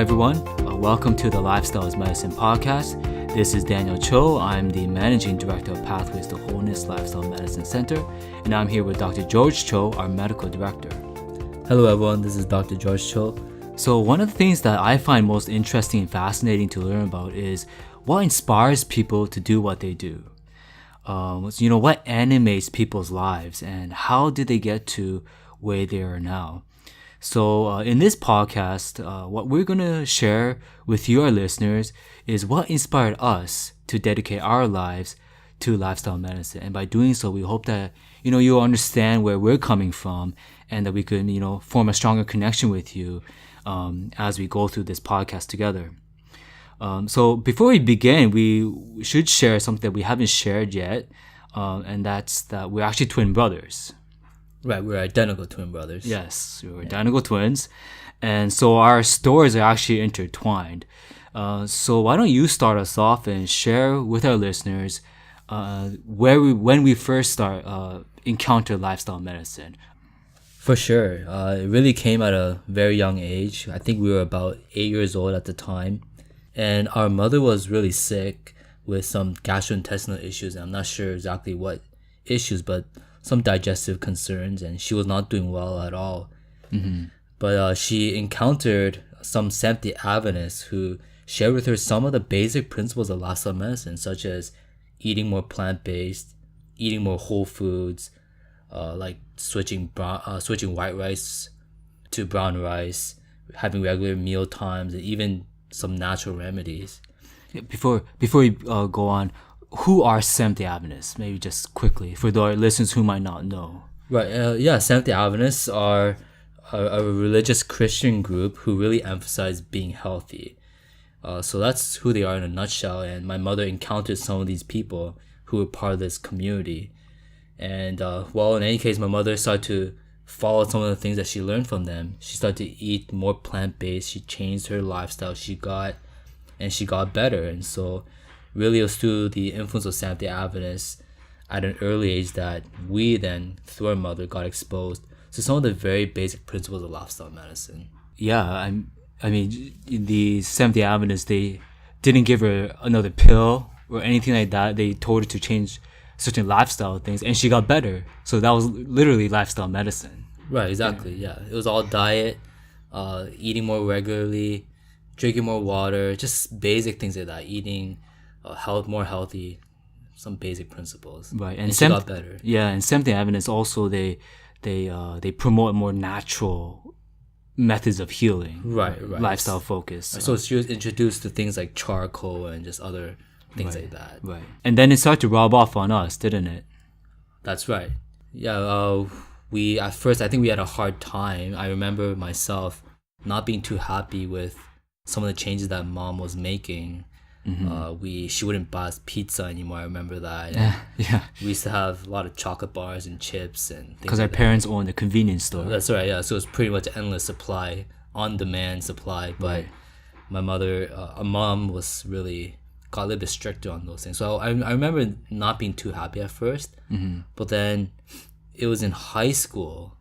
everyone. Welcome to the Lifestyle is Medicine podcast. This is Daniel Cho. I'm the Managing Director of Pathways to Wholeness Lifestyle Medicine Center, and I'm here with Dr. George Cho, our Medical Director. Hello everyone, this is Dr. George Cho. So one of the things that I find most interesting and fascinating to learn about is what inspires people to do what they do. What animates people's lives and how did they get to where they are now? So in this podcast, what we're going to share with you, our listeners, is what inspired us to dedicate our lives to lifestyle medicine. And by doing so, we hope that, you'll understand where we're coming from and that we can, form a stronger connection with you as we go through this podcast together. So before we begin, we should share something that we haven't shared yet, and that's that we're actually twin brothers. Right, we're identical twin brothers. Yes, we're identical twins. And so our stories are actually intertwined. So why don't you start us off and share with our listeners when we first encountered lifestyle medicine? For sure. It really came at a very young age. I think we were about 8 years old at the time. And our mother was really sick with some gastrointestinal issues. I'm not sure exactly what issues, but some digestive concerns, and she was not doing well at all. Mm-hmm. But she encountered some Seventh-day Adventists who shared with her some of the basic principles of lifestyle medicine, such as eating more plant-based, eating more whole foods, like switching white rice to brown rice, having regular meal times, and even some natural remedies. Before we go on, who are Seventh-day Adventists? Maybe just quickly for the listeners who might not know. Right. Seventh-day Adventists are a religious Christian group who really emphasize being healthy. So that's who they are in a nutshell. And my mother encountered some of these people who were part of this community. And in any case, my mother started to follow some of the things that she learned from them. She started to eat more plant-based. She changed her lifestyle. She got better. And so really, it was through the influence of Seventh-day Adventists at an early age that we then, through our mother, got exposed to some of the very basic principles of lifestyle medicine. Yeah, I mean, the Seventh-day Adventists, they didn't give her another pill or anything like that. They told her to change certain lifestyle things, and she got better. So that was literally lifestyle medicine. Right, exactly, yeah. It was all diet, eating more regularly, drinking more water, just basic things like that, eating more healthy, some basic principles. Right, and she got better. Yeah, and Seventh-day Adventists also they promote more natural methods of healing. Right. Lifestyle focus. So she was introduced to things like charcoal and just other things like that. Right, and then it started to rub off on us, didn't it? That's right. Yeah. We at first I think we had a hard time. I remember myself not being too happy with some of the changes that mom was making. Mm-hmm. She wouldn't buy us pizza anymore. I remember that. Yeah. We used to have a lot of chocolate bars and chips and things. Because our parents owned a convenience store. That's right. Yeah. So it was pretty much endless supply, on-demand supply. But my mom was really got a little bit stricter on those things. So I remember not being too happy at first. Mm-hmm. But then it was in high school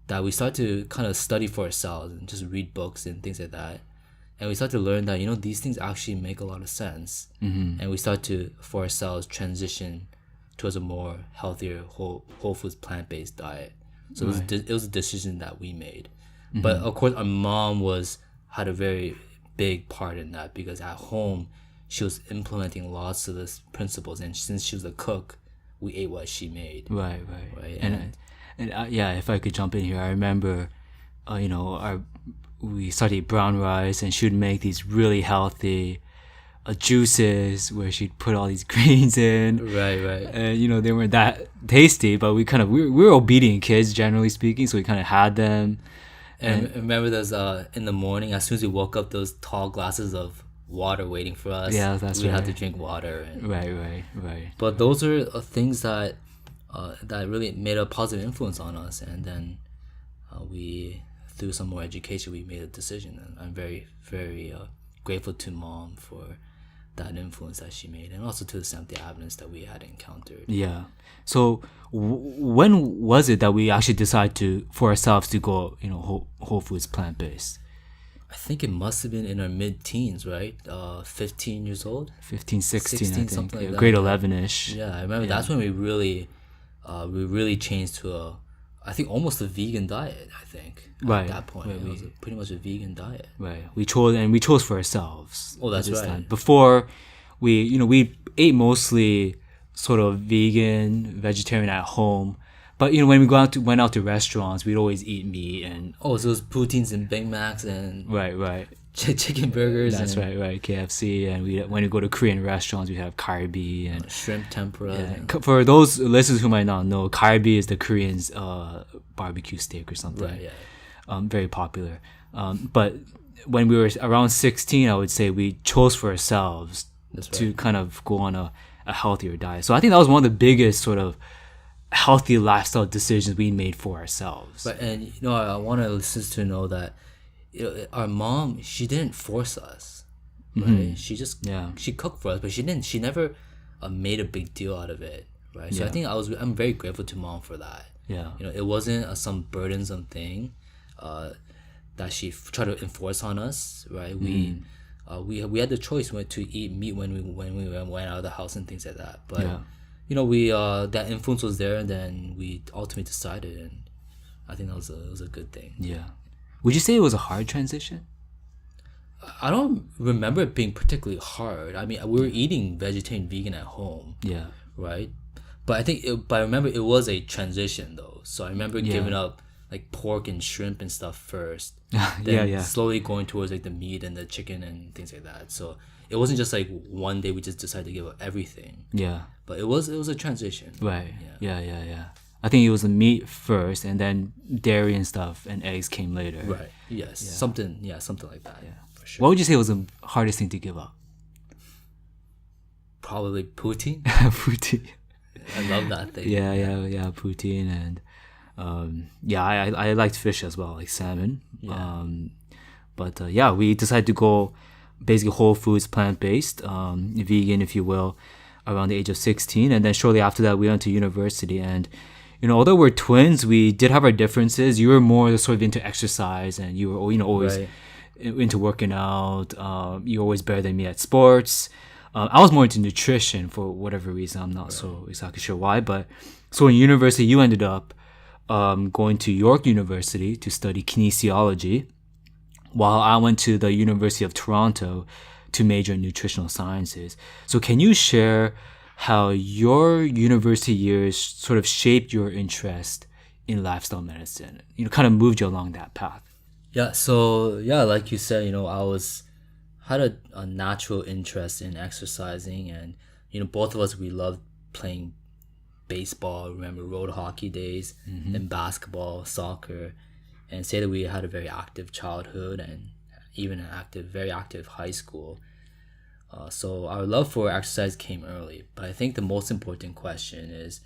that we started to kind of study for ourselves and just read books and things like that. And we start to learn that, these things actually make a lot of sense. Mm-hmm. And we start to, for ourselves, transition towards a more healthier, whole foods, plant-based diet. So it was a decision that we made. Mm-hmm. But of course, our mom had a very big part in that because at home, she was implementing lots of these principles. And since she was a cook, we ate what she made. Right. And if I could jump in here, I remember, we studied brown rice, and she would make these really healthy juices where she'd put all these greens in. Right. And they weren't that tasty, but we were obedient kids, generally speaking, so we kind of had them. And remember those in the morning, as soon as we woke up, those tall glasses of water waiting for us. Yeah, that's right. We had to drink water. Right. But those are things that really made a positive influence on us, and then through some more education, we made a decision, and I'm very, very grateful to mom for that influence that she made, and also to the Seventh-day Adventists that we had encountered. Yeah. So when was it that we actually decided for ourselves to go, whole foods plant-based? I think it must have been in our mid-teens, right? 15 years old, 15, 16, 16, I think. something like that. Grade Yeah. 11-ish. Yeah, I remember that's when we really changed to I think almost a vegan diet. I think Right. at that point Right, it was pretty much a vegan diet. Right. We chose for ourselves. Oh, that's at this right. time. Before we ate mostly sort of vegan, vegetarian at home. But when we went out to restaurants, we'd always eat meat and Oh, so it was poutines and Big Macs and right. chicken burgers That's and right. KFC, and when we go to Korean restaurants, we have kalbi and shrimp tempura. And, for those listeners who might not know, kalbi is the Koreans' barbecue steak or something. right, yeah. Very popular. But when we were around 16, I would say we chose for ourselves That's to right. kind of go on a healthier diet. So I think that was one of the biggest sort of healthy lifestyle decisions we made for ourselves. But and I want our listeners to know that our mom, she didn't force us, right? She just Yeah. she cooked for us, but she never never made a big deal out of it, right? So I Yeah. think I'm very grateful to mom for that. Yeah. It wasn't some burdensome thing that she tried to enforce on us, right? We had the choice to eat meat when we went out of the house and things like that, but. Yeah. We that influence was there, and then we ultimately decided, and I think that was a good thing. Yeah. Would you say it was a hard transition? I don't remember it being particularly hard. I mean, we were eating vegetarian, vegan at home, Yeah. right? But I remember it was a transition though. So I remember giving up like pork and shrimp and stuff first, then Yeah. slowly going towards like the meat and the chicken and things like that. So it wasn't just like one day we just decided to give up everything. Yeah. But it was a transition. Right. Yeah. I think it was the meat first, and then dairy and stuff and eggs came later. Right. Yes. Something like that. Yeah. For sure. What would you say was the hardest thing to give up? Probably poutine. Poutine. I love that thing. Yeah. Poutine and I liked fish as well, like salmon. Yeah. But we decided to go basically whole foods, plant-based, vegan, if you will, around the age of 16. And then shortly after that, we went to university. And, although we're twins, we did have our differences. You were more sort of into exercise, and you were, always Right. into working out. You were always better than me at sports. I was more into nutrition for whatever reason. I'm not so exactly sure why. But so in university, you ended up going to York University to study kinesiology, while I went to the University of Toronto to major in nutritional sciences. So can you share how your university years sort of shaped your interest in lifestyle medicine? Kind of moved you along that path. Yeah. So like you said, had a natural interest in exercising, and both of us, we loved playing baseball. Remember road hockey days, and basketball, soccer, and say that we had a very active childhood and even very active high school. So our love for exercise came early, but I think the most important question is,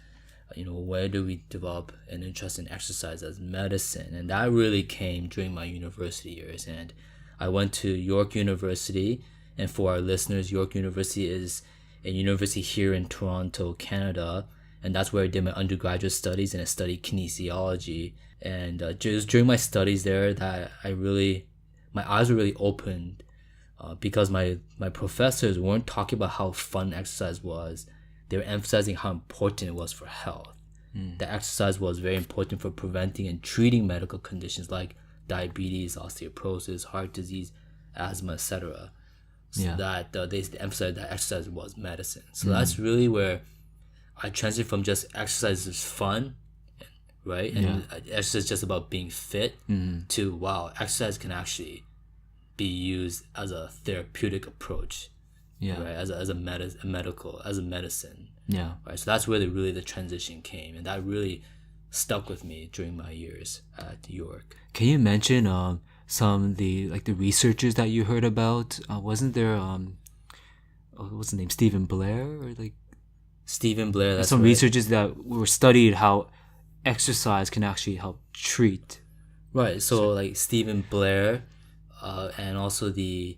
where do we develop an interest in exercise as medicine? And that really came during my university years. And I went to York University, and for our listeners, York University is a university here in Toronto, Canada, and that's where I did my undergraduate studies, and I studied kinesiology. And just during my studies there, that my eyes were really opened, because my professors weren't talking about how fun exercise was. They were emphasizing how important it was for health. That exercise was very important for preventing and treating medical conditions like diabetes, osteoporosis, heart disease, asthma, etc. So that they emphasized that exercise was medicine. So that's really where I transitioned from just exercise is fun, right? And exercise is just about being fit, to wow, exercise can actually be used as a therapeutic approach, right? As a medicine, right? So that's where the transition came, and that really stuck with me during my years at York. Can you mention some of the researchers that you heard about? Wasn't there what's the name, Stephen Blair, or Stephen Blair? That's some right. researchers that were studied how exercise can actually help treat. Right. So like Stephen Blair, and also the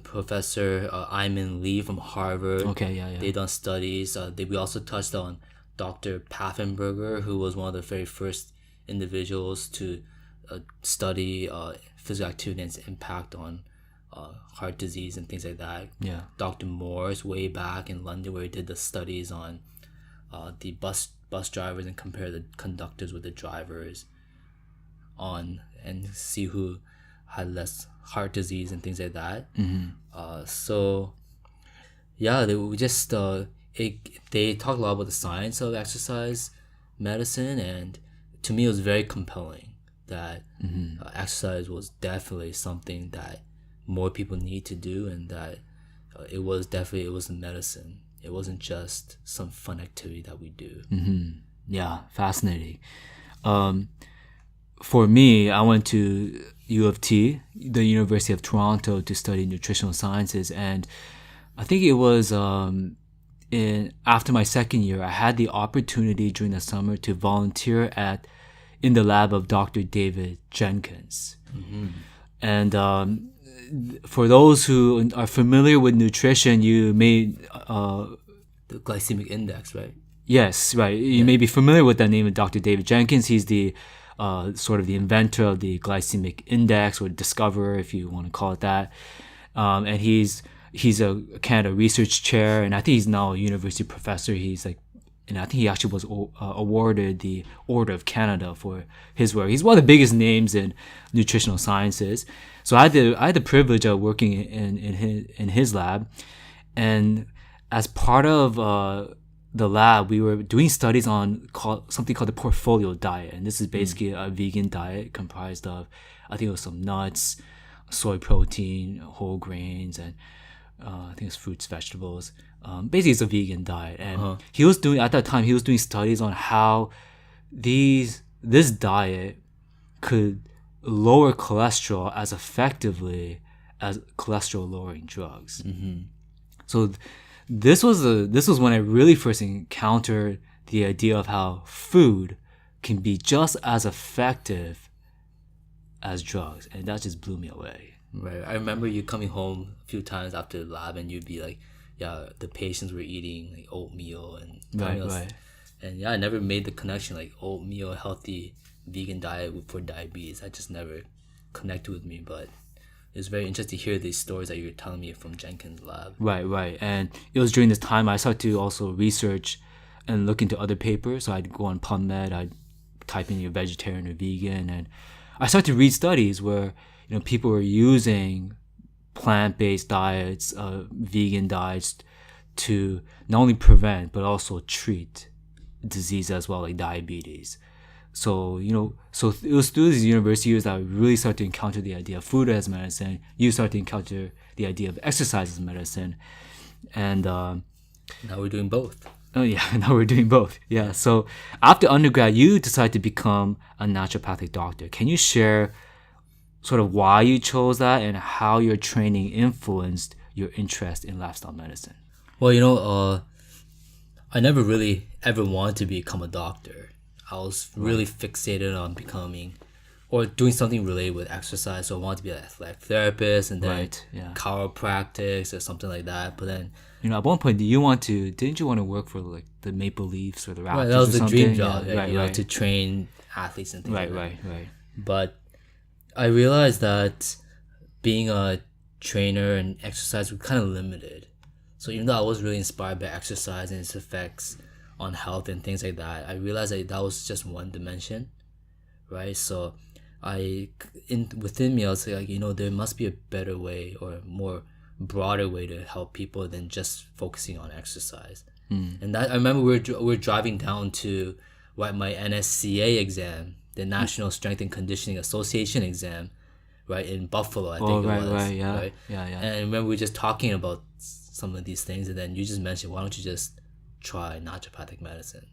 professor Ayman Lee from Harvard. Okay, yeah. They done studies. We also touched on Dr. Paffenberger, who was one of the very first individuals to study physical activity and its impact on heart disease and things like that. Yeah. Dr. Morse, way back in London, where he did the studies on the bus drivers and compare the conductors with the drivers and see who had less heart disease and things like that. So yeah, they talk a lot about the science of exercise medicine, and to me it was very compelling that exercise was definitely something that more people need to do, and that it was a medicine. It wasn't just some fun activity that we do. Yeah, fascinating. For me, I went to U of T, the University of Toronto, to study nutritional sciences, and I think it was after my second year, I had the opportunity during the summer to volunteer in the lab of Dr. David Jenkins. And for those who are familiar with nutrition, you may The glycemic index, right? yes, right. You may be familiar with the name of Dr. David Jenkins. He's the sort of the inventor of the glycemic index, or discoverer, if you want to call it that. And he's a Canada research chair, and I think he's now a university professor. And I think he actually was awarded the Order of Canada for his work. He's one of the biggest names in nutritional sciences. So I had the privilege of working in his lab, and as part of the lab, we were doing studies on something called the portfolio diet, and this is basically a vegan diet comprised of, I think it was some nuts, soy protein, whole grains, and I think it's fruits, vegetables. Basically, it's a vegan diet, and at that time he was doing studies on how this diet could lower cholesterol as effectively as cholesterol lowering drugs. So this was when I really first encountered the idea of how food can be just as effective as drugs, and that just blew me away. Right. I remember you coming home a few times after the lab, and you'd be like, yeah, the patients were eating like oatmeal and Right. And yeah, I never made the connection, like oatmeal, healthy vegan diet for diabetes. I just never connected with me, but it's very interesting to hear these stories that you're telling me from Jenkins' lab. Right. And it was during this time I started to also research and look into other papers. So I'd go on PubMed, I'd type in your vegetarian or vegan, and I started to read studies where people were using plant-based diets, vegan diets, to not only prevent but also treat disease as well, like diabetes. So it was through these university years that I really started to encounter the idea of food as medicine. You started to encounter the idea of exercise as medicine, and now we're doing both. Oh yeah, now we're doing both. Yeah. So after undergrad, you decided to become a naturopathic doctor. Can you share sort of why you chose that and how your training influenced your interest in lifestyle medicine? Well, I never really ever wanted to become a doctor. I was really fixated on becoming or doing something related with exercise. So I wanted to be an athletic therapist, and then chiropractic or something like that. But then, at one point, didn't you want to work for like the Maple Leafs or the Raptors? Right, that was or the something? dream job, Right. to train athletes and things like that. Right. But I realized that being a trainer and exercise was kind of limited. So even though I was really inspired by exercise and its effects on health and things like that, I realized that was just one dimension, right? So within me, I was like, there must be a better way or a more broader way to help people than just focusing on exercise. And that I remember we were driving down to write my NSCA exam, the National Strength and Conditioning Association exam, right, in Buffalo, I think it was. Right. Yeah. And I remember we were just talking about some of these things, and then you just mentioned, why don't you just try naturopathic medicine?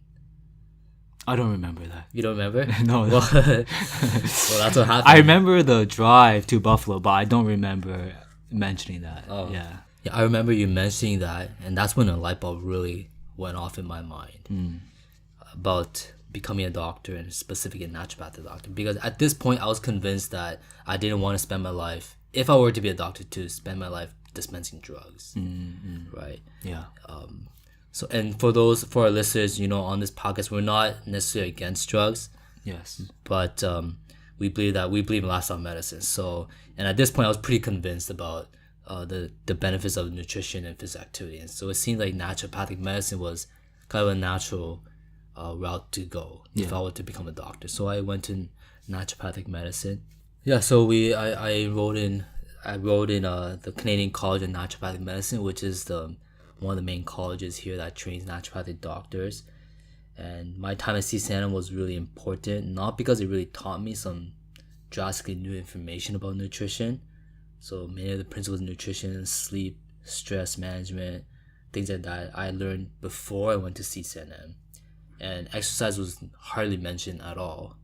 I don't remember that. You don't remember? No. Well, that's what happened. I remember the drive to Buffalo, but I don't remember mentioning that. Oh. Yeah, I remember you mentioning that, and that's when a light bulb really went off in my mind about becoming a doctor, and specifically a naturopathic doctor. Because at this point, I was convinced that I didn't want to spend my life, if I were to be a doctor, to spend my life dispensing drugs, right? Yeah. So, and for our listeners, on this podcast, we're not necessarily against drugs. Yes. But we believe in lifestyle medicine. So, and at this point, I was pretty convinced about the benefits of nutrition and physical activity. And so it seemed like naturopathic medicine was kind of a natural route to go if I were to become a doctor. So I went to naturopathic medicine. Yeah, so I enrolled in the Canadian College of Naturopathic Medicine, which is one of the main colleges here that trains naturopathic doctors. And my time at CCNM was really important, not because it really taught me some drastically new information about nutrition. So many of the principles of nutrition, sleep, stress management, things like that, I learned before I went to CCNM. And exercise was hardly mentioned at all.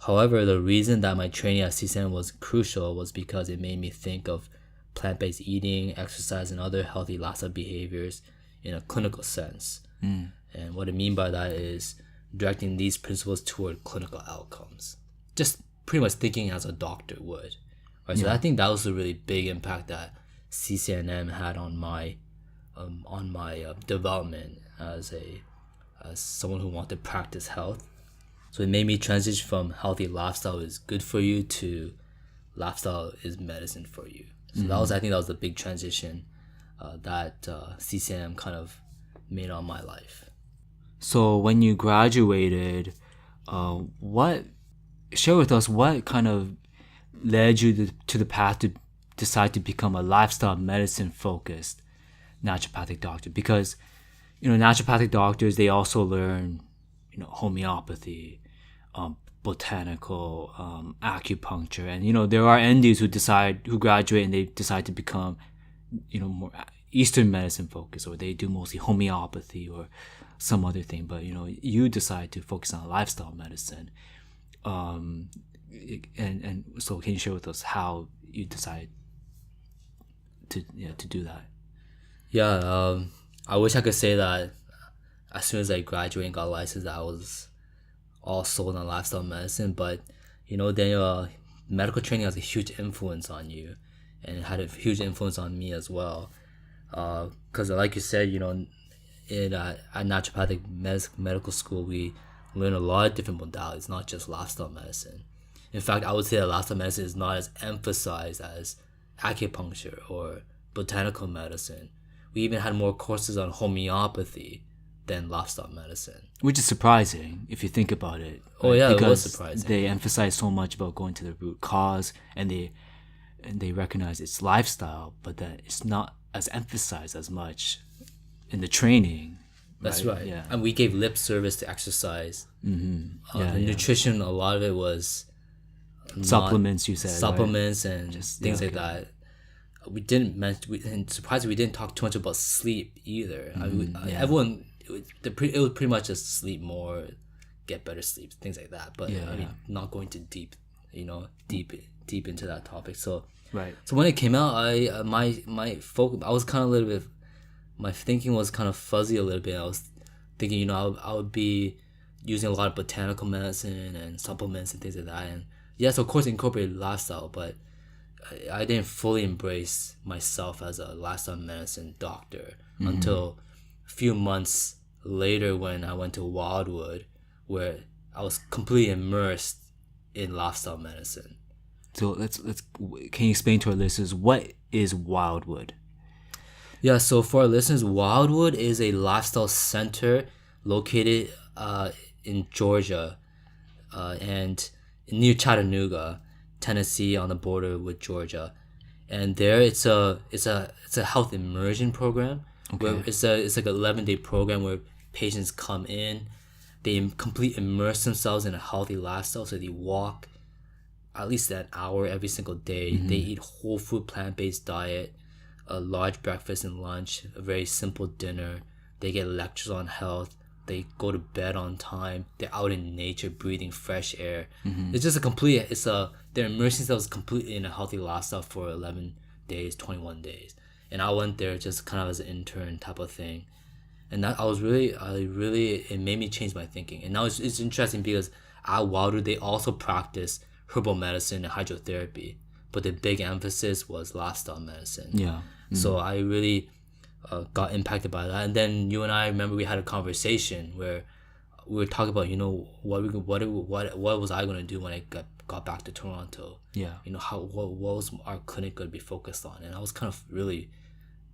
However, the reason that my training at CCNM was crucial was because it made me think of plant-based eating, exercise, and other healthy lifestyle behaviors in a clinical sense. And what I mean by that is directing these principles toward clinical outcomes. Just pretty much thinking as a doctor would. Right? So I think that was a really big impact that CCNM had on my development as someone who wanted to practice health. So it made me transition from healthy lifestyle is good for you to lifestyle is medicine for you. So I think that was the big transition that CCNM kind of made on my life. So when you graduated, share with us what kind of led you to the path to decide to become a lifestyle medicine focused naturopathic doctor? Because, naturopathic doctors, they also learn, homeopathy, botanical, acupuncture, and there are NDs who graduate and they decide to become, more Eastern medicine focused, or they do mostly homeopathy or some other thing. But you decide to focus on lifestyle medicine, and so can you share with us how you decide to do that? Yeah, I wish I could say that as soon as I graduated and got licensed, I was all sold on lifestyle medicine. But then medical training has a huge influence on you, and it had a huge influence on me as well. Because like you said, at naturopathic medical school, we learn a lot of different modalities, not just lifestyle medicine. In fact, I would say that lifestyle medicine is not as emphasized as acupuncture or botanical medicine. We even had more courses on homeopathy than lifestyle medicine. Which is surprising if you think about it. Oh yeah, because it was surprising. They emphasize so much about going to the root cause, and they recognize it's lifestyle, but that it's not as emphasized as much in the training. That's right. Yeah. And we gave lip service to exercise. The nutrition, a lot of it was supplements. You said supplements, right? And just things like that. We didn't mention, and surprisingly, we didn't talk too much about sleep either. Everyone, it was pretty much just sleep more, get better sleep, things like that. But not going too deep into that topic. So right. So when it came out, my focus, I was kind of a little bit, my thinking was kind of fuzzy a little bit. I was thinking, I would be using a lot of botanical medicine and supplements and things like that. And yes, of course, incorporated lifestyle, but I didn't fully embrace myself as a lifestyle medicine doctor until a few months later when I went to Wildwood, where I was completely immersed in lifestyle medicine. So let's can you explain to our listeners what is Wildwood? Yeah, so for our listeners, Wildwood is a lifestyle center located in Georgia and near Chattanooga, Tennessee, on the border with Georgia. And there it's a health immersion program. Okay. Where it's like an 11-day program where patients come in, they completely immerse themselves in a healthy lifestyle. So they walk at least an hour every single day. They eat whole food, plant-based diet, a large breakfast and lunch, a very simple dinner. They get lectures on health. They go to bed on time. They're out in nature, breathing fresh air. It's just they're immersing themselves completely in a healthy lifestyle for 11 days, 21 days. And I went there just kind of as an intern type of thing. And that it made me change my thinking. And now it's interesting because at Wildwood, they also practice herbal medicine and hydrotherapy. But the big emphasis was lifestyle medicine. Yeah. So I really got impacted by that. And then you and I, remember we had a conversation where we were talking about, what was I gonna do when I got back to Toronto? Yeah. What was our clinic gonna be focused on? And I was kind of really,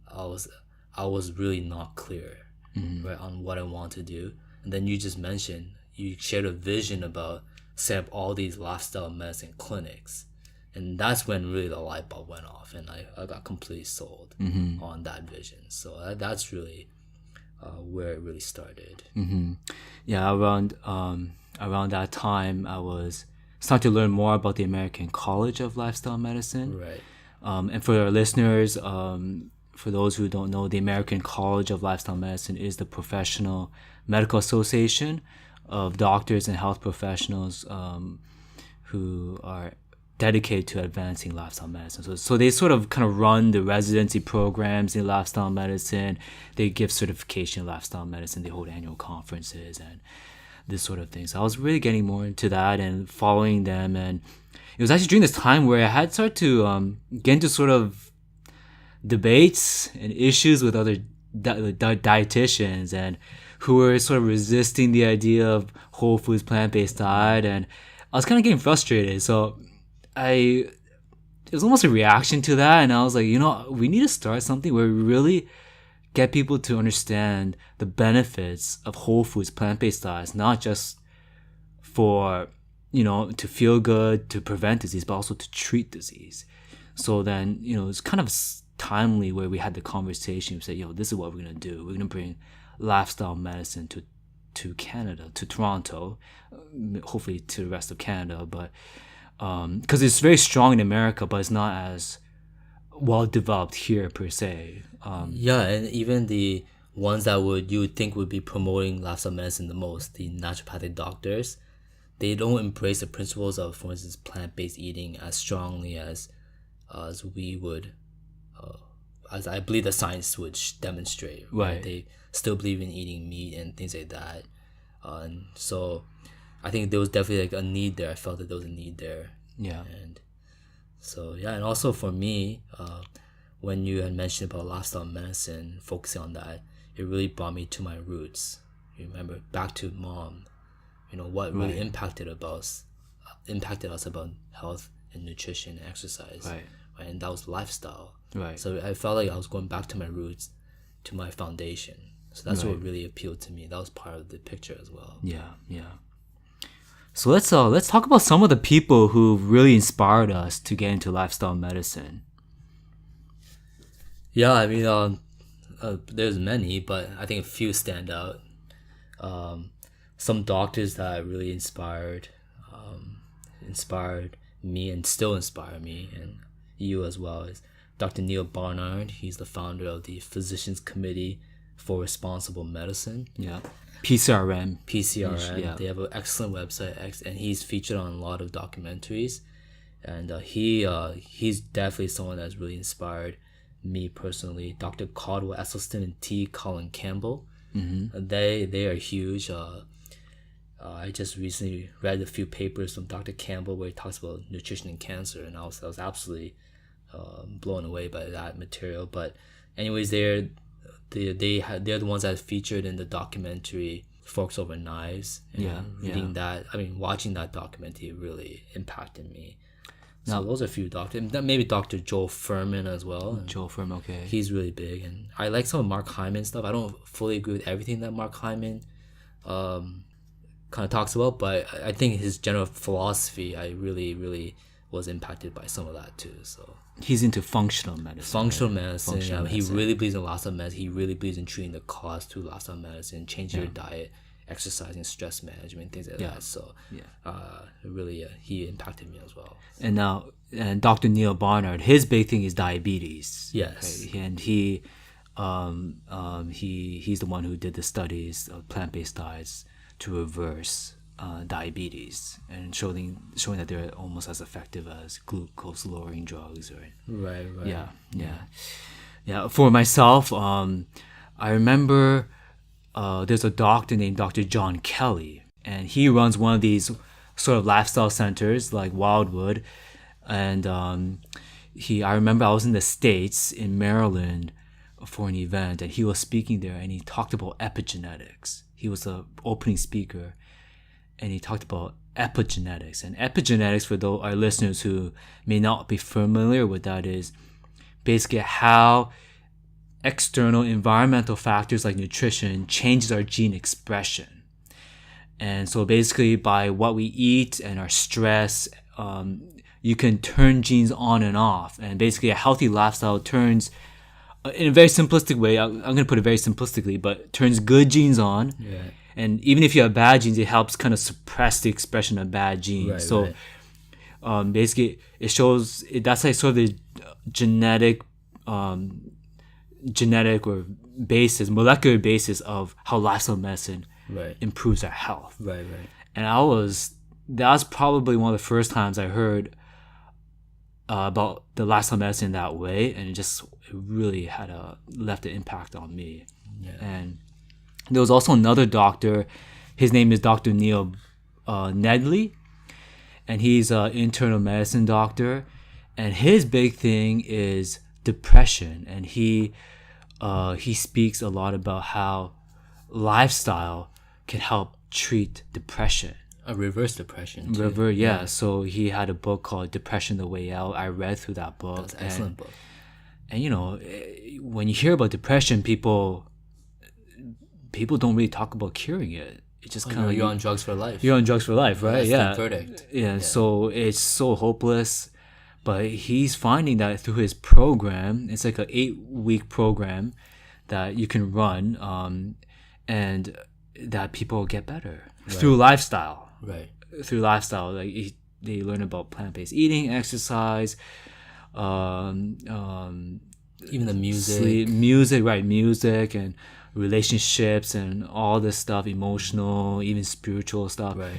I was really not clear, right, on what I want to do. And then you just mentioned, you shared a vision about set up all these lifestyle medicine clinics. And that's when really the light bulb went off, and I got completely sold on that vision. So that's really where it really started. Yeah, around that time, I was starting to learn more about the American College of Lifestyle Medicine. Right. And for our listeners, for those who don't know, the American College of Lifestyle Medicine is the professional medical association of doctors and health professionals who are dedicated to advancing lifestyle medicine. So they sort of kind of run the residency programs in lifestyle medicine. They give certification in lifestyle medicine. They hold annual conferences and this sort of thing. So I was really getting more into that and following them. And it was actually during this time where I had started to get into sort of debates and issues with other dietitians and who were sort of resisting the idea of whole foods, plant-based diet. And I was kind of getting frustrated. So it was almost a reaction to that, and I was like, we need to start something where we really get people to understand the benefits of whole foods, plant-based diets, not just for, to feel good, to prevent disease, but also to treat disease. So then, it's kind of timely where we had the conversation. We said, this is what we're going to do. We're going to bring lifestyle medicine to Canada, to Toronto, hopefully to the rest of Canada, but because it's very strong in America, but it's not as well developed here per se. Yeah, and even the ones that you would think would be promoting lifestyle medicine the most, the naturopathic doctors, they don't embrace the principles of, for instance, plant-based eating as strongly as we would, as I believe the science would demonstrate. Right. They still believe in eating meat and things like that, and so I think there was definitely like a need there. I felt that there was a need there. Yeah. And so, yeah. And also for me, when you had mentioned about lifestyle medicine, focusing on that, it really brought me to my roots. You remember, back to mom, what really impacted us about health and nutrition and exercise. Right. And that was lifestyle. Right. So I felt like I was going back to my roots, to my foundation. So that's what really appealed to me. That was part of the picture as well. Yeah. So let's talk about some of the people who really inspired us to get into lifestyle medicine. Yeah, I mean, there's many, but I think a few stand out. Some doctors that really inspired me and still inspire me, and you as well, is Dr. Neil Barnard. He's the founder of the Physicians Committee for Responsible Medicine. Yeah. PCRM. Yeah. They have an excellent website, and he's featured on a lot of documentaries. And he's definitely someone that's really inspired me personally. Dr. Caldwell Esselstyn and T. Colin Campbell. They are huge. I just recently read a few papers from Dr. Campbell where he talks about nutrition and cancer, and I was absolutely blown away by that material. But anyways, they're the ones that featured in the documentary Forks Over Knives. And reading that, I mean, watching that documentary really impacted me. So those are a few doctors. Maybe Dr. Joel Furman as well. Joel Furman, okay. He's really big, and I like some of Mark Hyman stuff. I don't fully agree with everything that Mark Hyman kind of talks about, but I think his general philosophy, I really, really was impacted by some of that too. So he's into functional medicine. Medicine. He really believes in lifestyle medicine. He really believes in treating the cause through lifestyle medicine, changing your diet, exercising, stress management, things like that. So really, he impacted me as well. And Dr. Neil Barnard, his big thing is diabetes. Yes. Okay? And he's the one who did the studies of plant-based diets to reverse diabetes and showing that they're almost as effective as glucose lowering drugs. Right. Yeah. For myself, I remember there's a doctor named Dr. John Kelly, and he runs one of these sort of lifestyle centers like Wildwood. And I remember I was in the States, in Maryland, for an event, and he was speaking there, and he talked about epigenetics. He was the opening speaker, and he talked about epigenetics. And epigenetics, for those our listeners who may not be familiar with that, is basically how external environmental factors like nutrition changes our gene expression. And so basically by what we eat and our stress, you can turn genes on and off. And basically a healthy lifestyle turns, in a very simplistic way, I'm going to put it very simplistically, but turns good genes on. Yeah. And even if you have bad genes, it helps kind of suppress the expression of bad genes. Right, So right. basically it shows, that's like sort of the genetic or basis, molecular basis of how lifestyle medicine Right. improves our health. Right, right. And that was probably one of the first times I heard about the lifestyle medicine that way, and it really had left an impact on me. Yeah. And there was also another doctor, his name is Dr. Neil Nedley, and he's an internal medicine doctor, and his big thing is depression, and he speaks a lot about how lifestyle can help treat depression. Reverse depression too. Yeah. So he had a book called Depression: The Way Out. I read through that book. That's an excellent book. And when you hear about depression, people don't really talk about curing it. It's just kind of you're on drugs for life. You're on drugs for life, right? That's Yeah. the verdict. Yeah. So it's so hopeless. But he's finding that through his program, it's like an 8-week program that you can run, and that people get better through lifestyle. Right. Through lifestyle, like they learn about plant-based eating, exercise, Even the music. sleep, music and relationships and all this stuff, emotional, even spiritual stuff. Right.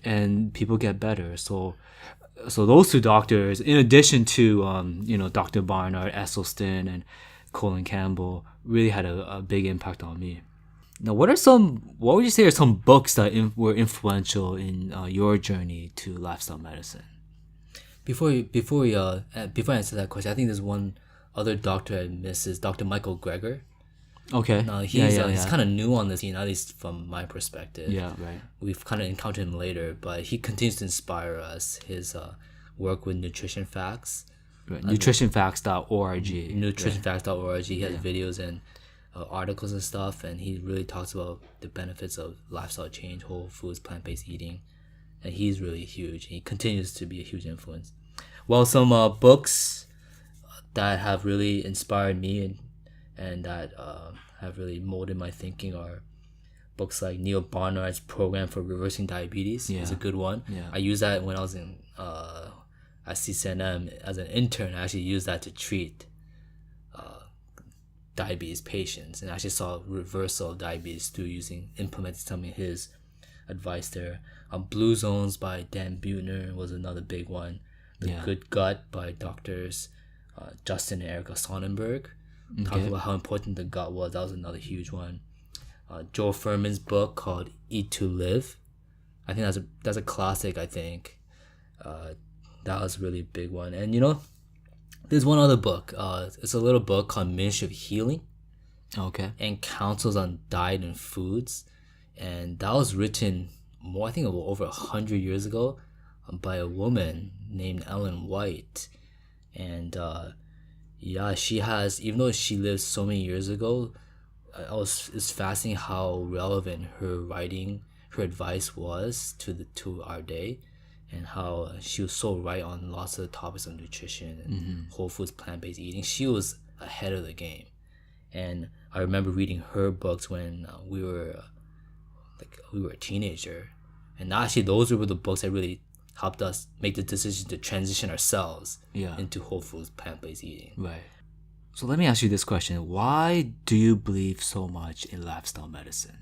And people get better. So those two doctors, in addition to Dr. Barnard, Esselstyn, and Colin Campbell, really had a big impact on me. Now, what would you say are some books that were influential in your journey to lifestyle medicine? Before I answer that question, I think there's one other doctor I miss is Dr. Michael Greger. Okay. Now he's kind of new on the scene, at least from my perspective. Yeah, right. We've kind of encountered him later, but he continues to inspire us. His work with nutrition facts, Right. Nutritionfacts.org. nutritionfacts.org. He has videos and articles and stuff, and he really talks about the benefits of lifestyle change, whole foods, plant-based eating, and he's really huge. He continues to be a huge influence. Well, some books that have really inspired me and that have really molded my thinking are books like Neil Barnard's Program for Reversing Diabetes. Yeah. Is a good one. Yeah. I used that when I was in at CCNM as an intern. I actually used that to treat diabetes patients, and I actually saw reversal of diabetes through implementing some of his advice there. Blue Zones by Dan Buettner was another big one. The Good Gut by doctors Justin and Erica Sonnenberg. Talking about how important the gut was. That was another huge one. Joel Fuhrman's book called Eat to Live. I think that's a classic. I think that was really a big one. And there's one other book. It's a little book called Ministry of Healing. Okay. And counsels on diet and foods, and that was written I think over 100 years ago, by a woman named Ellen White, and she has, even though she lived so many years ago, it's fascinating how relevant her writing, her advice was to our day, and how she was so right on lots of the topics of nutrition and whole foods, plant-based eating. She was ahead of the game, and I remember reading her books when we were a teenager, and actually those were the books that really helped us make the decision to transition ourselves into whole foods, plant-based eating. Right. So let me ask you this question. Why do you believe so much in lifestyle medicine?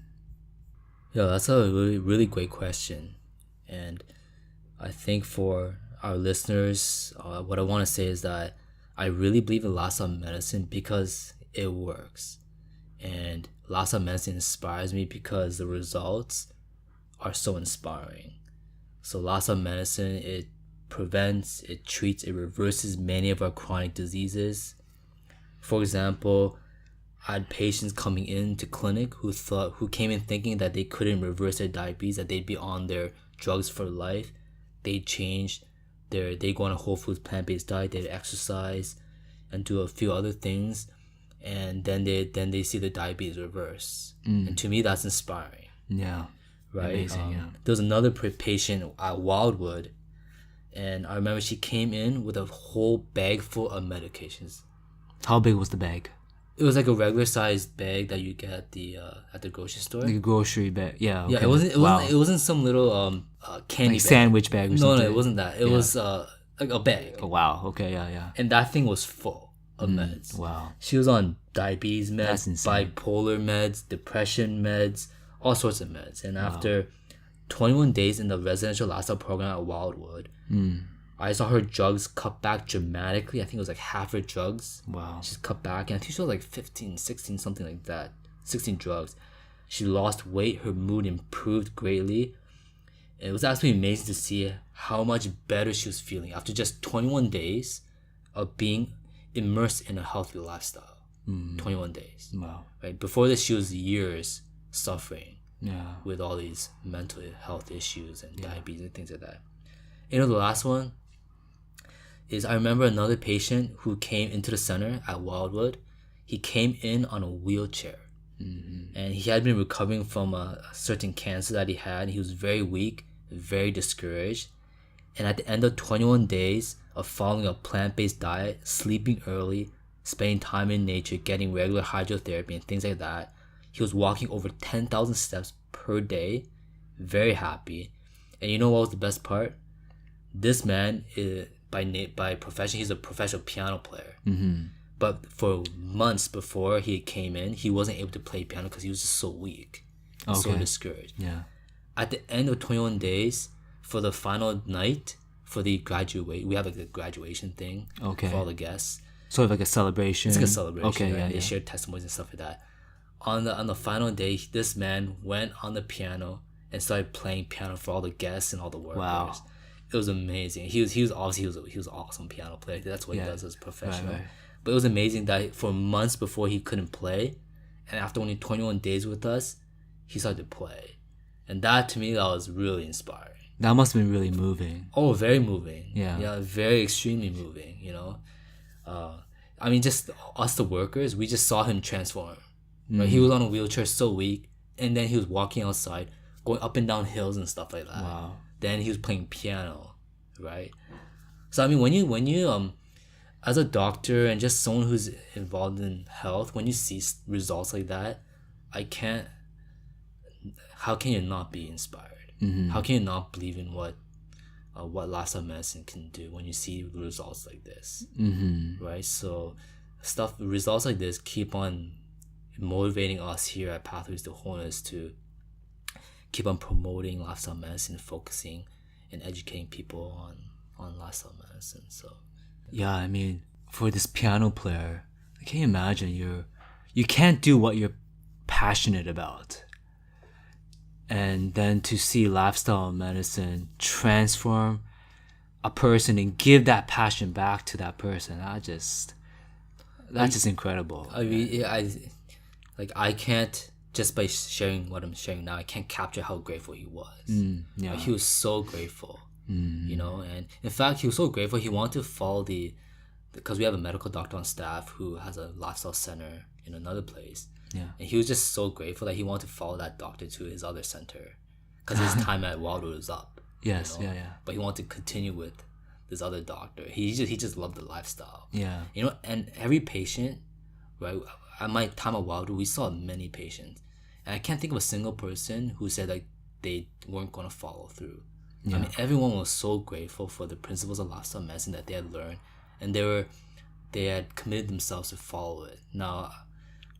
Yeah, that's a really, really great question. And I think for our listeners, what I want to say is that I really believe in lifestyle medicine because it works. And lifestyle medicine inspires me because the results are so inspiring. So lifestyle medicine, it prevents, it treats, it reverses many of our chronic diseases. For example, I had patients coming into clinic who came in thinking that they couldn't reverse their diabetes, that they'd be on their drugs for life. They changed they go on a whole foods plant-based diet, they exercise and do a few other things, and then they see the diabetes reverse. And to me, that's inspiring. Yeah. Right? Amazing, yeah. There was another patient at Wildwood, and I remember she came in with a whole bag full of medications. How big was the bag? It was like a regular sized bag that you get at the grocery store. Like a grocery bag. Yeah. Okay. Yeah, it wasn't some little candy Like bag. sandwich bag or something. No, it wasn't that. It was like a bag. Oh, wow. Okay. Yeah. And that thing was full of meds. Wow. She was on diabetes That's meds, insane. bipolar meds, depression meds, all sorts of meds. And after 21 days in the residential lifestyle program at Wildwood, I saw her drugs cut back dramatically. I think it was like half her drugs. Wow. She's cut back. And I think she was like 15, 16, something like that. 16 drugs. She lost weight. Her mood improved greatly. It was absolutely amazing to see how much better she was feeling after just 21 days of being immersed in a healthy lifestyle. 21 days. Wow. Right? Before this, she was years suffering Yeah. with all these mental health issues and diabetes and things like that. You know, the last one is I remember another patient who came into the center at Wildwood. He came in on a wheelchair. And he had been recovering from a certain cancer that he had. He was very weak, very discouraged. And at the end of 21 days of following a plant-based diet, sleeping early, spending time in nature, getting regular hydrotherapy and things like that, he was walking over 10,000 steps per day, very happy. And you know what was the best part? This man, by profession, he's a professional piano player. But for months before he came in, he wasn't able to play piano because he was just so weak, so discouraged. Yeah. At the end of 21 days, for the final night, for the we have like the graduation thing for all the guests. Sort of like a celebration. It's like a celebration. Okay, right? yeah. They shared testimonies and stuff like that. On the final day, this man went on the piano and started playing piano for all the guests and all the workers. Wow. It was amazing. He was obviously he was an awesome piano player. That's what he does as a professional. Right. But it was amazing that for months before he couldn't play, and after only 21 days with us, he started to play. And that to me, that was really inspiring. That must have been really moving. Oh, very moving. Yeah. Yeah, very extremely moving, you know. I mean, just us, the workers, we just saw him transform. Right? He was on a wheelchair, so weak, and then he was walking outside, going up and down hills and stuff like that. Wow. Then he was playing piano, right? So I mean, when you as a doctor and just someone who's involved in health, when you see results like that, how can you not be inspired? How can you not believe in what lifestyle medicine can do when you see results like this, right? So results like this keep on motivating us here at Pathways to Wholeness to keep on promoting lifestyle medicine, focusing and educating people on lifestyle medicine. So Yeah, I mean, for this piano player, I can't imagine you can't do what you're passionate about. And then to see lifestyle medicine transform a person and give that passion back to that person, that's just incredible. I mean, I can't, just by sharing what I'm sharing now, I can't capture how grateful he was. Yeah. He was so grateful, you know, and in fact, he was so grateful he wanted to follow because we have a medical doctor on staff who has a lifestyle center in another place. Yeah. And he was just so grateful that he wanted to follow that doctor to his other center because his time at Wildwood was up. Yes, you know? yeah. But he wanted to continue with this other doctor. He just loved the lifestyle. Yeah. You know, and every patient, right? At my time at Wildwood, we saw many patients, and I can't think of a single person who said like they weren't going to follow through. Yeah. I mean, everyone was so grateful for the principles of lifestyle medicine that they had learned, and they had committed themselves to follow it. Now,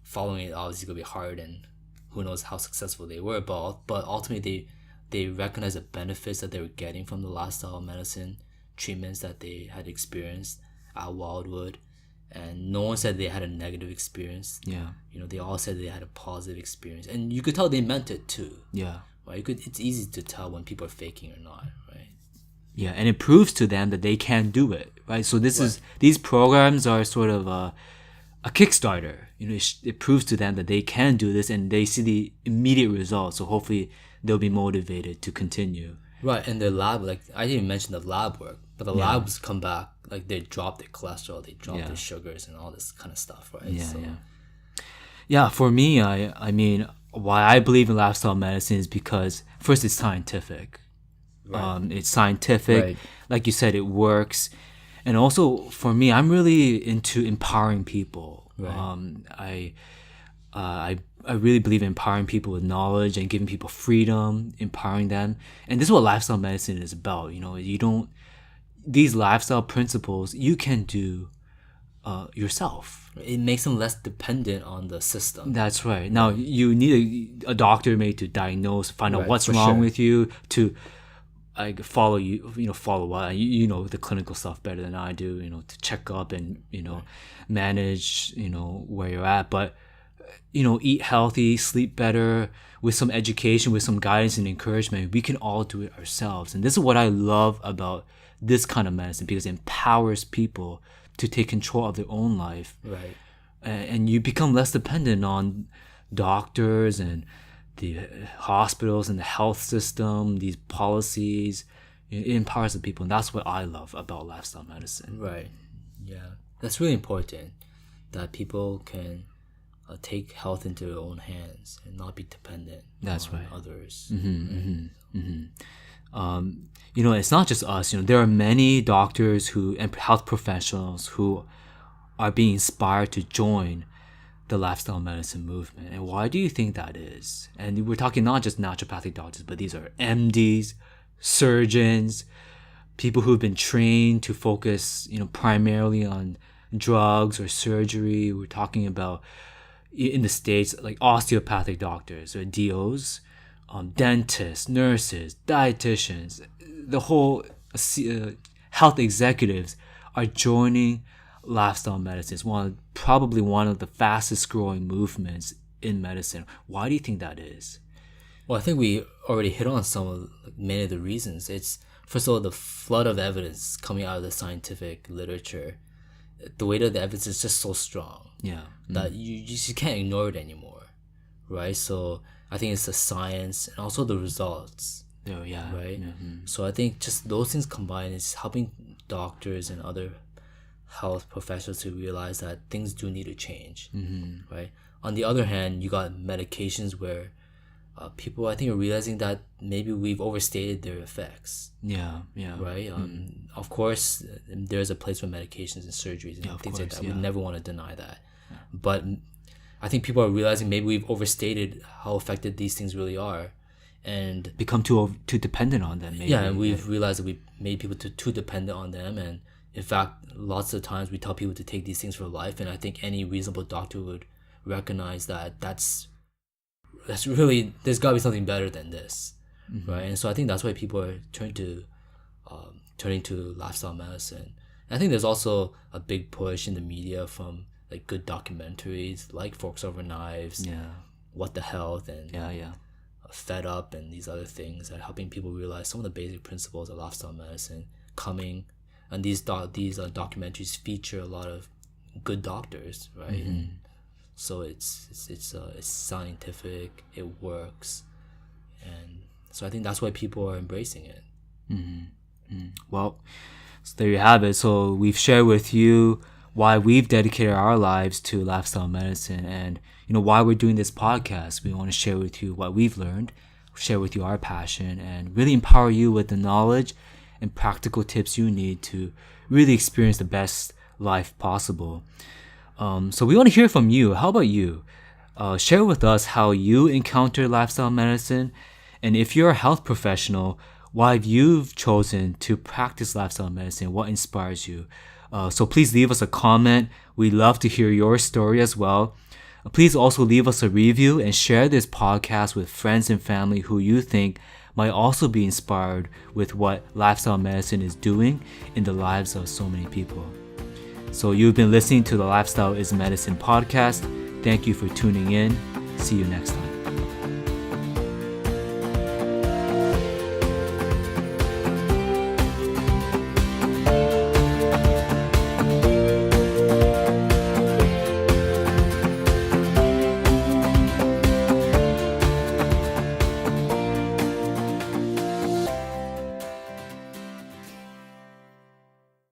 following it obviously gonna be hard, and who knows how successful they were, but ultimately they recognized the benefits that they were getting from the lifestyle medicine treatments that they had experienced at Wildwood, and no one said they had a negative experience. Yeah. You know, they all said they had a positive experience, and you could tell they meant it too. Yeah. Right? It's easy to tell when people are faking or not, right? Yeah, and it proves to them that they can do it, right? So these programs are sort of a Kickstarter. It proves to them that they can do this, and they see the immediate results. So hopefully they'll be motivated to continue. Right, and the lab, like I didn't mention the lab work, but the labs come back, like they drop their cholesterol, they drop their sugars and all this kind of stuff, right? Yeah, for me, I mean, why I believe in lifestyle medicine is because first it's scientific. Right. It's scientific. Right. Like you said, it works. And also for me, I'm really into empowering people. Right. I really believe in empowering people with knowledge and giving people freedom, empowering them. And this is what lifestyle medicine is about. These lifestyle principles you can do yourself. It makes them less dependent on the system. That's right. Now you need a doctor maybe to diagnose, find out what's wrong with you, to follow follow what you know the clinical stuff better than I do. To check up and manage where you're at, but eat healthy, sleep better, with some education, with some guidance and encouragement. We can all do it ourselves, and this is what I love about this kind of medicine, because it empowers people to take control of their own life. Right. And you become less dependent on doctors and the hospitals and the health system, these policies. It empowers the people, and that's what I love about lifestyle medicine. Right. Yeah. That's really important, that people can take health into their own hands and not be dependent on others. It's not just us. There are many doctors and health professionals who are being inspired to join the lifestyle medicine movement. And why do you think that is? And we're talking not just naturopathic doctors, but these are MDs, surgeons, people who've been trained to focus, primarily on drugs or surgery. We're talking about, in the States, like osteopathic doctors or DOs, dentists, nurses, dietitians, the whole health executives are joining lifestyle medicine. It's probably one of the fastest growing movements in medicine. Why do you think that is? Well, I think we already hit on many of the reasons. It's, first of all, the flood of evidence coming out of the scientific literature. The weight of the evidence is just so strong that you just can't ignore it anymore, right? So I think it's the science and also the results. Oh, yeah. Right? Mm-hmm. So I think just those things combined is helping doctors and other health professionals to realize that things do need to change, right? On the other hand, you got medications where people, I think, are realizing that maybe we've overstated their effects. Yeah. Right? Of course, there's a place for medications and surgeries and things like that. We never want to deny that. Yeah. But I think people are realizing maybe we've overstated how effective these things really are, and become too dependent on them. Maybe. Yeah, and we've realized that we made people too dependent on them. And in fact, lots of times we tell people to take these things for life, and I think any reasonable doctor would recognize that that's really, there's got to be something better than this, right? And so I think that's why people are turning to lifestyle medicine. And I think there's also a big push in the media from like good documentaries like Forks Over Knives, What the Health, and Fed Up, and these other things that are helping people realize some of the basic principles of lifestyle medicine coming. And these documentaries feature a lot of good doctors, right? So it's scientific, it works, and so I think that's why people are embracing it. Well, so there you have it. So we've shared with you why we've dedicated our lives to lifestyle medicine, and why we're doing this podcast. We want to share with you what we've learned, share with you our passion, and really empower you with the knowledge and practical tips you need to really experience the best life possible. So we want to hear from you. How about you? Share with us how you encounter lifestyle medicine, and if you're a health professional, why you've chosen to practice lifestyle medicine, what inspires you. So please leave us a comment. We'd love to hear your story as well. Please also leave us a review and share this podcast with friends and family who you think might also be inspired with what lifestyle medicine is doing in the lives of so many people. So you've been listening to the Lifestyle is Medicine podcast. Thank you for tuning in. See you next time.